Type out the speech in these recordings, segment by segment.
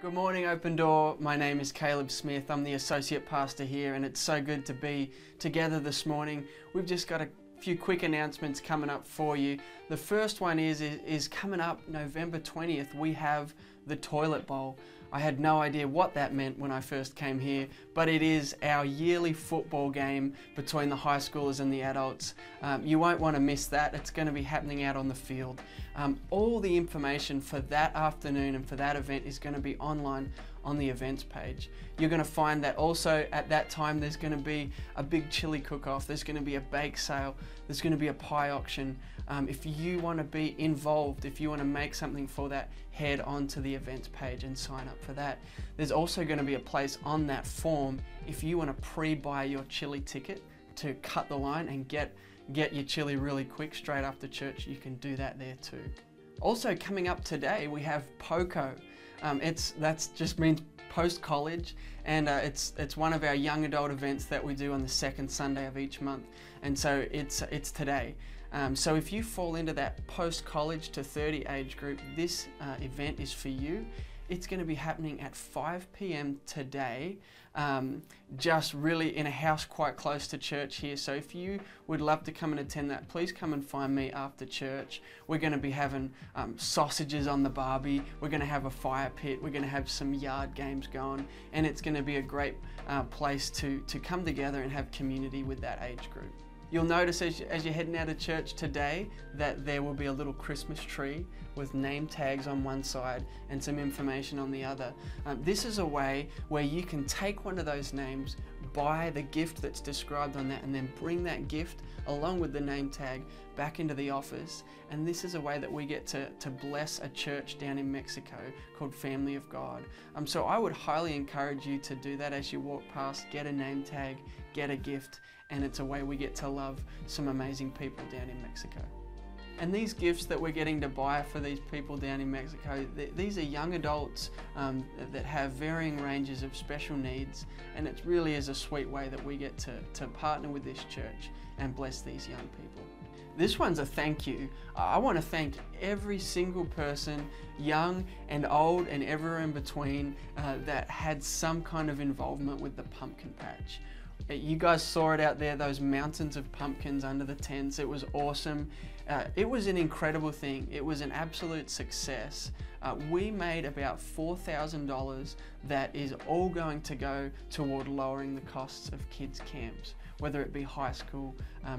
Good morning, Open Door. My name is Caleb Smith. I'm the Associate Pastor here, and it's so good to be together this morning. We've just got a few quick announcements coming up for you. The first one is coming up November 20th. We have the Toilet Bowl. I had no idea what that meant when I first came here, but it is our yearly football game between the high schoolers and the adults. You won't want to miss that. It's going to be happening out on the field. All the information for that afternoon and for that event is going to be online on the events page. You're going to find that also at that time there's going to be a big chili cook-off, there's going to be a bake sale, there's going to be a pie auction. If you want to be involved, if you want to make something for that, head on to the events page and sign up for that. There's also going to be a place on that form if you want to pre-buy your chili ticket to cut the line and get your chili really quick straight after church. You can do that there too. Also coming up today we have POCO. That just means post-college, and it's one of our young adult events that we do on the second Sunday of each month, and so it's today. So if you fall into that post-college to 30 age group, this event is for you. It's going to be happening at 5 p.m. today, just really in a house quite close to church here. So if you would love to come and attend that, please come and find me after church. We're going to be having sausages on the barbie. We're going to have a fire pit. We're going to have some yard games going, and it's going to be a great place to come together and have community with that age group. You'll notice as you're heading out of church today that there will be a little Christmas tree with name tags on one side and some information on the other. This is a way where you can take one of those names, buy the gift that's described on that, and then bring that gift along with the name tag back into the office. And this is a way that we get to bless a church down in Mexico called Family of God. So I would highly encourage you to do that as you walk past. Get a name tag, get a gift, and it's a way we get to love some amazing people down in Mexico. And these gifts that we're getting to buy for these people down in Mexico, these are young adults that have varying ranges of special needs, and it really is a sweet way that we get to partner with this church and bless these young people. This one's a thank you. I want to thank every single person, young and old and everywhere in between, that had some kind of involvement with the pumpkin patch. You guys saw it out there, those mountains of pumpkins under the tents. It was awesome. It was an incredible thing. It was an absolute success. We made about $4,000 that is all going to go toward lowering the costs of kids' camps, whether it be high school,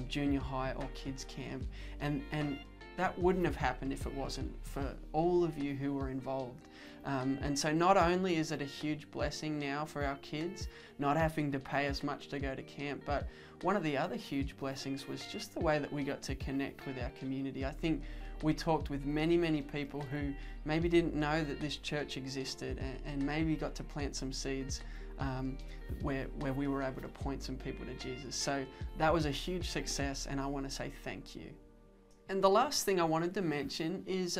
junior high or kids' camp. And that wouldn't have happened if it wasn't for all of you who were involved. And so not only is it a huge blessing now for our kids, not having to pay as much to go to camp, but one of the other huge blessings was just the way that we got to connect with our community. I think we talked with many people who maybe didn't know that this church existed, and maybe got to plant some seeds where we were able to point some people to Jesus. So that was a huge success, and I want to say thank you. And the last thing I wanted to mention is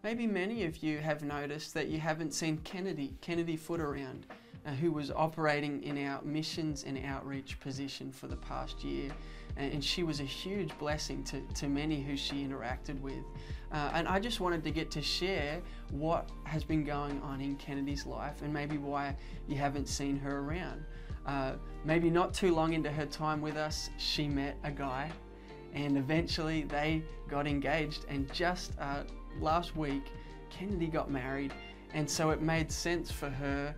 maybe many of you have noticed that you haven't seen Kennedy Foot around, who was operating in our missions and outreach position for the past year. And she was a huge blessing to many who she interacted with. And I just wanted to get to share what has been going on in Kennedy's life and maybe why you haven't seen her around. Maybe not too long into her time with us, she met a guy, and eventually they got engaged, and just last week Kennedy got married, and so it made sense for her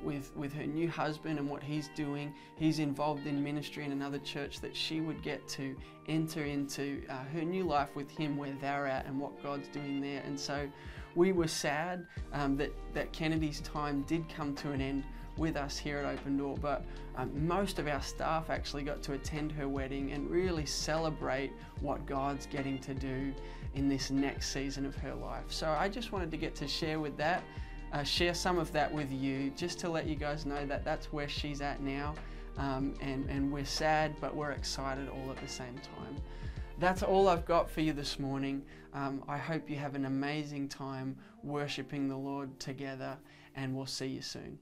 with her new husband and what he's doing. He's involved in ministry in another church, that she would get to enter into her new life with him, where they're at and what God's doing there. And so we were sad that Kennedy's time did come to an end with us here at Open Door, but most of our staff actually got to attend her wedding and really celebrate what God's getting to do in this next season of her life. So I just wanted to get to share some of that with you, just to let you guys know that that's where she's at now, and we're sad, but we're excited all at the same time. That's all I've got for you this morning. I hope you have an amazing time worshiping the Lord together, and we'll see you soon.